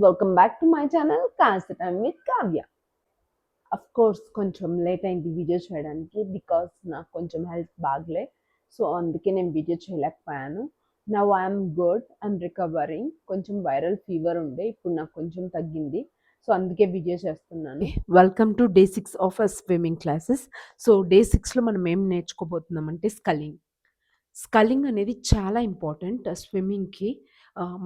Welcome back to my channel కాస్త time with Kavya. Of course కొంచెం late అయింది video చేయడానికి బికాస్ నాకు కొంచెం హెల్త్ బాగలే. సో అందుకే నేను వీడియో చేయలేకపోయాను. Now I'm good, I'm recovering. కొంచెం వైరల్ ఫీవర్ ఉండే, ఇప్పుడు నాకు కొంచెం తగ్గింది. సో అందుకే వీడియో చేస్తున్నాను. Welcome to day 6 of a swimming classes. So day 6లో మనం ఏం నేర్చుకోబోతున్నామంటే స్కల్లింగ్. స్కల్లింగ్ అనేది చాలా ఇంపార్టెంట్ స్విమ్మింగ్‌కి.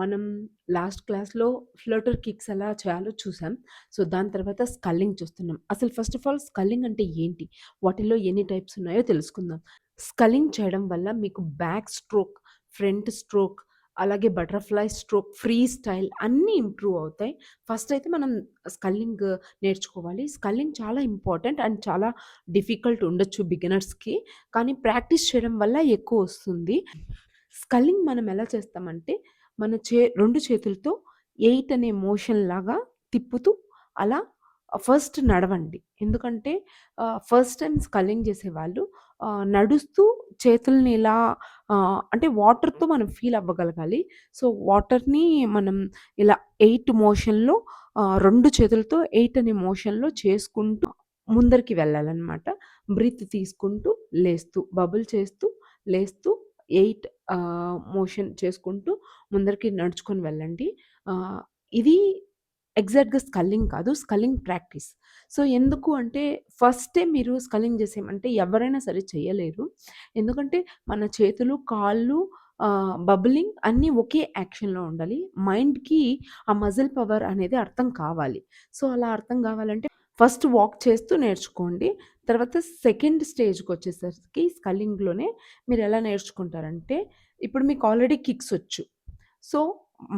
మనం లాస్ట్ క్లాస్‌లో ఫ్లటర్ కిక్స్ ఎలా చేయాలో చూసాం. సో, దాని తర్వాత స్కల్లింగ్ చూస్తున్నాం. అసలు ఫస్ట్ ఆఫ్ ఆల్ స్కల్లింగ్ అంటే ఏంటి? వాటిలో ఎన్ని టైప్స్ ఉన్నాయో తెలుసుకుందాం. స్కల్లింగ్ చేయడం వల్ల మీకు బ్యాక్ స్ట్రోక్, ఫ్రంట్ స్ట్రోక్, అలాగే బటర్‌ఫ్లై స్ట్రోక్, ఫ్రీ స్టైల్ అన్నీ ఇంప్రూవ్ అవుతాయి. ఫస్ట్ అయితే మనం స్కల్లింగ్ నేర్చుకోవాలి. స్కల్లింగ్ చాలా ఇంపార్టెంట్ అండ్ చాలా డిఫికల్ట్ ఉండొచ్చు బిగినర్స్‌కి. కానీ ప్రాక్టీస్ చేయడం వల్ల ఎక్కువొస్తుంది. స్కల్లింగ్ మనం ఎలా చేస్తామంటే, మన 2 చేతులతో 8 అనే మోషన్ లాగా తిప్పుతూ అలా ఫస్ట్ నడవండి. ఎందుకంటే ఫస్ట్ టైమ్ స్కల్లింగ్ చేసేవాళ్ళు నడుస్తూ చేతుల్ని ఇలా అంటే వాటర్‌తో మనం ఫీల్ అవ్వగలగాలి. సో, వాటర్‌ని మనం ఇలా 8 మోషన్‌లో 2 చేతులతో 8 అనే మోషన్‌లో చేసుకుంటూ ముందరికి వెళ్ళాలనమాట. బ్రీత్ తీసుకుంటూ, లేస్తూ, బబుల్ చేస్తూ, లేస్తూ 8 మోషన్ చేసుకుంటూ ముందరికి నడుచుకొని వెళ్ళండి. ఆహ్, ఇది ఎగ్జాక్ట్‌గా స్కల్లింగ్ కాదు. Sculling practice. సో, ఎందుకు అంటే ఫస్టే మీరు స్కల్లింగ్ చేసేయమంటే ఎవరైనా సరే చేయలేరు. ఎందుకంటే మన చేతులు, కాళ్ళు బబ్లింగ్ అన్నీ ఒకే యాక్షన్‌లో ఉండాలి. మైండ్‌కి ఆ మజిల్ పవర్ అనేది అర్థం కావాలి. సో, అలా అర్థం కావాలంటే ఫస్ట్ వాక్ చేస్తూ నేర్చుకోండి. తర్వాత సెకండ్ స్టేజ్‌కొచ్చేసరికి స్కల్లింగ్‌లోనే మీరెలా నేర్చుకుంటారంటే, ఇప్పుడు మీకు ఆల్రెడీ కిక్స్ ఒచ్చు. సో,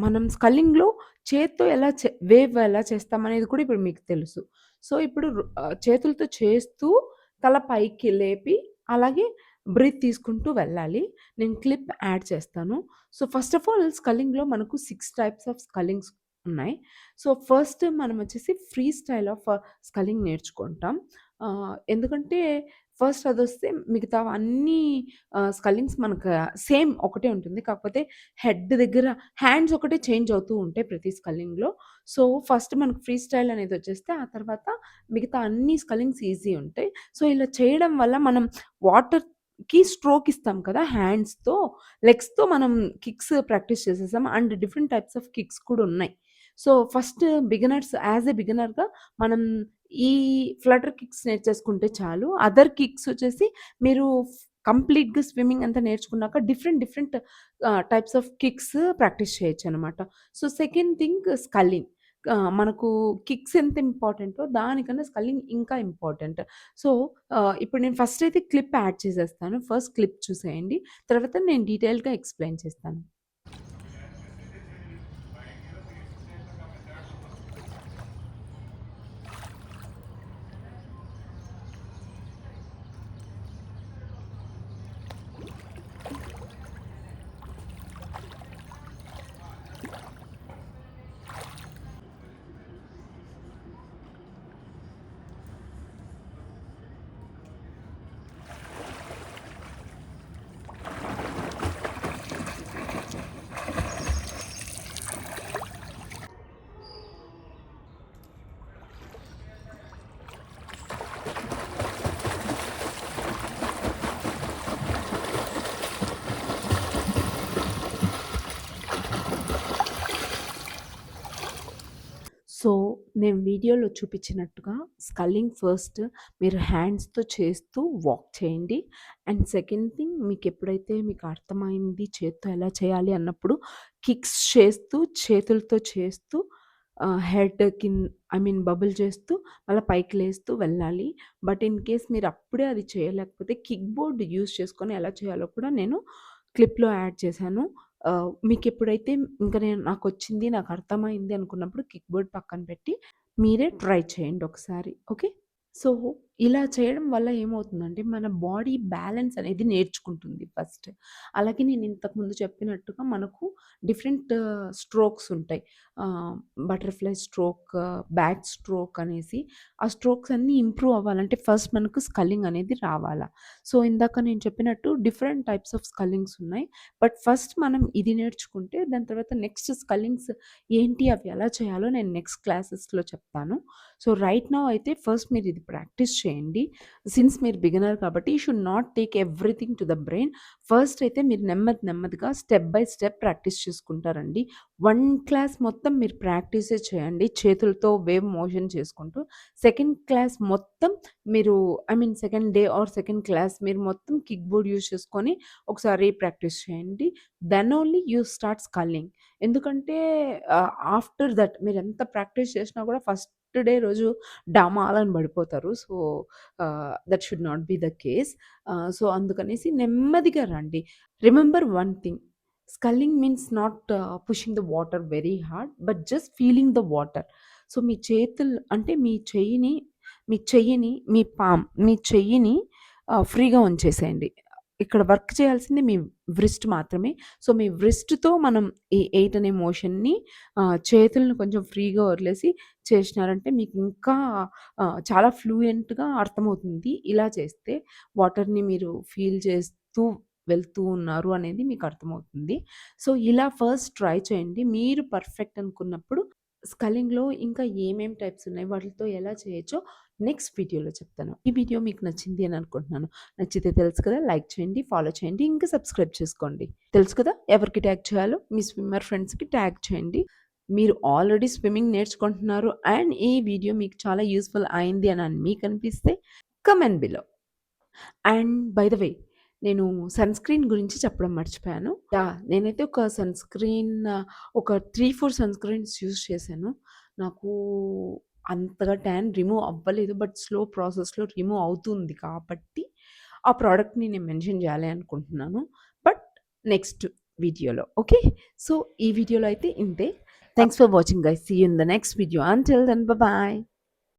మనం స్కల్లింగ్‌లో చేత్తో వేవ్ ఎలా చేస్తామనేది కూడా ఇప్పుడు మీకు తెలుసు. సో, ఇప్పుడు చేతులతో చేస్తూ తల పైకి లేపి అలాగే బ్రీత్ తీసుకుంటూ వెళ్ళాలి. నేను క్లిప్ యాడ్ చేస్తాను. సో, ఫస్ట్ ఆఫ్ ఆల్ స్కల్లింగ్‌లో మనకు 6 టైప్స్ ఆఫ్ స్కల్లింగ్స్ ఉన్నాయి. సో, ఫస్ట్ మనమొచ్చేసి ఫ్రీ స్టైల్ ఆఫ్ స్కల్లింగ్ నేర్చుకుంటాం. ఎందుకంటే ఫస్ట్ అదొస్తే మిగతావన్నీ స్కల్లింగ్స్ మనకు సేమ్ ఒకటే ఉంటుంది. కాకపోతే హెడ్ దగ్గర హ్యాండ్స్ ఒకటే చేంజ్ అవుతూ ఉంటాయి ప్రతి స్కల్లింగ్‌లో. సో, ఫస్ట్ మనకు ఫ్రీ స్టైల్ అనేదొచ్చేస్తే ఆ తర్వాత మిగతా అన్ని స్కల్లింగ్స్ ఈజీ ఉంటాయి. సో, ఇలా చేయడం వల్ల మనం వాటర్‌కి స్ట్రోక్ ఇస్తాం కదా! హ్యాండ్స్‌తో, లెగ్స్‌తో మనం కిక్స్ ప్రాక్టీస్ చేసేసాం. And different types of kicks కూడా ఉన్నాయి. So, first beginners as a బిగినర్‌గా మనం ఈ ఫ్లటర్ కిక్స్ నేర్చేసుకుంటే చాలు. అదర్ కిక్స్ వచ్చేసి మీరు కంప్లీట్‌గా స్విమ్మింగ్ అంతా నేర్చుకున్నాక different different types of kicks practice చేయొచ్చనమాట. So, second thing sculling. మనకు కిక్స్ ఎంత ఇంపార్టెంటో దానికన్నా స్కల్లింగ్ ఇంకా ఇంపార్టెంట్. సో, ఇప్పుడు నేను ఫస్ట్ అయితే క్లిప్ యాడ్ చేసేస్తాను. ఫస్ట్ క్లిప్ చూసేయండి. తర్వాత నేను డీటెయిల్‌గా ఎక్స్‌ప్లెయిన్ చేస్తాను. సో, నేను వీడియోలో చూపించినట్టుగా స్కల్లింగ్ ఫస్ట్ మీరు హ్యాండ్స్‌తో చేస్తూ వాక్ చేయండి. అండ్ సెకండ్ థింగ్ మీకెప్పుడైతే మీకు అర్థమైంది చేత్తో ఎలా చేయాలి అన్నప్పుడు కిక్స్ చేస్తూ, చేతులతో చేస్తూ హెడ్ ఐ మీన్ బబుల్ చేస్తూ మళ్ళా పైకి లేస్తూ వెళ్ళాలి. బట్ ఇన్ కేస్ మీరు అప్పుడే అది చేయలేకపోతే కిక్ బోర్డ్ యూజ్ చేసుకొని ఎలా చేయాలో కూడా నేను క్లిప్‌లో యాడ్ చేశాను. మీకెప్పుడైతే ఇంక నాకొచ్చింది, నాకర్థమైంది అనుకున్నప్పుడు కిక్ బోర్డ్ పక్కన పెట్టి మీరే ట్రై చేయండి ఒకసారి. ఓకే. సో, ఇలా చేయడం వల్ల ఏమవుతుందంటే, మన బాడీ బ్యాలెన్స్ అనేది నేర్చుకుంటుంది ఫస్ట్. అలాగే నేను ఇంతకుముందు చెప్పినట్టుగా మనకు డిఫరెంట్ స్ట్రోక్స్ ఉంటాయి. బటర్‌ఫ్లై స్ట్రోక్, బ్యాక్ స్ట్రోక్ అనేసి. ఆ స్ట్రోక్స్ అన్నీ ఇంప్రూవ్ అవ్వాలంటే ఫస్ట్ మనకు స్కల్లింగ్ అనేది రావాలా. సో, ఇందాక నేను చెప్పినట్టు డిఫరెంట్ టైప్స్ ఆఫ్ స్కల్లింగ్స్ ఉన్నాయి. బట్ ఫస్ట్ మనం ఇది నేర్చుకుంటే దాని తర్వాత నెక్స్ట్ స్కల్లింగ్స్ ఏంటి, అవి ఎలా చేయాలో నేను నెక్స్ట్ క్లాసెస్‌లో చెప్తాను. సో, రైట్ నౌ అయితే ఫస్ట్ మీరు ఇది ప్రాక్టీస్ చేయండి. సిన్స్ మీరు బిగినర్ కాబట్టి you should not take everything to the brain. First అయితే మీరు నెమ్మదిగా స్టెప్ బై స్టెప్ ప్రాక్టీస్ చేసుకుంటారండి. 1 క్లాస్ మొత్తం మీరు ప్రాక్టీసే చేయండి. చేతులతో వేవ్ మోషన్ చేసుకుంటూ. సెకండ్ క్లాస్ మొత్తం మీరు second day or second class మీరు మొత్తం కిక్ బోర్డ్ యూజ్ చేసుకొని ఒకసారి ప్రాక్టీస్ చేయండి. Then only you start sculling. ఎందుకంటే ఆఫ్టర్ దట్ మీరెంత ప్రాక్టీస్ చేసినా కూడా ఫస్ట్ డే రోజు డమాలని పడిపోతారు. So, that should not be the case. So, అందుకనేసి నెమ్మదిగా రండి. Remember one thing, sculling means not pushing the water very hard, but just feeling the water. So, మీ చేతులు అంటే మీ చెయ్యిని ఫ్రీగా ఉంచేసేయండి. ఇక్కడ వర్క్ చేయాల్సింది మీ వ్రిస్ట్ మాత్రమే. సో, మీ వ్రిస్ట్‌తో మనం ఈ 8 అనే మోషన్‌ని చేతులను కొంచెం ఫ్రీగా వదిలేసి చేసినారంటే మీకు ఇంకా చాలా ఫ్లూయెంట్‌గా అర్థమవుతుంది. ఇలా చేస్తే వాటర్‌ని మీరు ఫీల్ చేస్తూ వెళ్తూ ఉన్నారు అనేది మీకు అర్థమవుతుంది. సో, ఇలా ఫస్ట్ ట్రై చేయండి. మీరు పర్ఫెక్ట్ అనుకున్నప్పుడు స్కల్లింగ్‌లో ఇంకా ఏమేం టైప్స్ ఉన్నాయి, వాటిలతో ఎలా చేయొచ్చో నెక్స్ట్ వీడియోలో చెప్తాను. ఈ వీడియో మీకు నచ్చింది అని అనుకుంటున్నాను. నచ్చితే తెలుసు కదా, లైక్ చేయండి, ఫాలో చేయండి, ఇంకా సబ్స్క్రైబ్ చేసుకోండి. తెలుసు కదా ఎవరికి ట్యాగ్ చేయాలో, మీ స్విమ్మర్ ఫ్రెండ్స్‌కి ట్యాగ్ చేయండి. మీరు ఆల్రెడీ స్విమ్మింగ్ నేర్చుకుంటున్నారు అండ్ ఈ వీడియో మీకు చాలా యూజ్‌ఫుల్ అయింది అని మీకు అనిపిస్తే comment below. And by the way, నేను సన్ స్క్రీన్ గురించి చెప్పడం మర్చిపోయాను. నేనైతే ఒక సన్ స్క్రీన్ ఒక 3, 4 సన్ స్క్రీన్స్ యూజ్ చేశాను. నాకు అంతగా ట్యాన్ రిమూవ్ అవ్వలేదు. బట్ స్లో ప్రాసెస్‌లో రిమూవ్ అవుతుంది కాబట్టి, ఆ ప్రొడక్ట్‌ని నేను మెన్షన్ చేయాలి అనుకుంటున్నాను. బట్ నెక్స్ట్ వీడియోలో. ఓకే. సో, ఈ వీడియోలో అయితే ఇంతే. Thanks for watching guys. See you in the next video. Until then, by.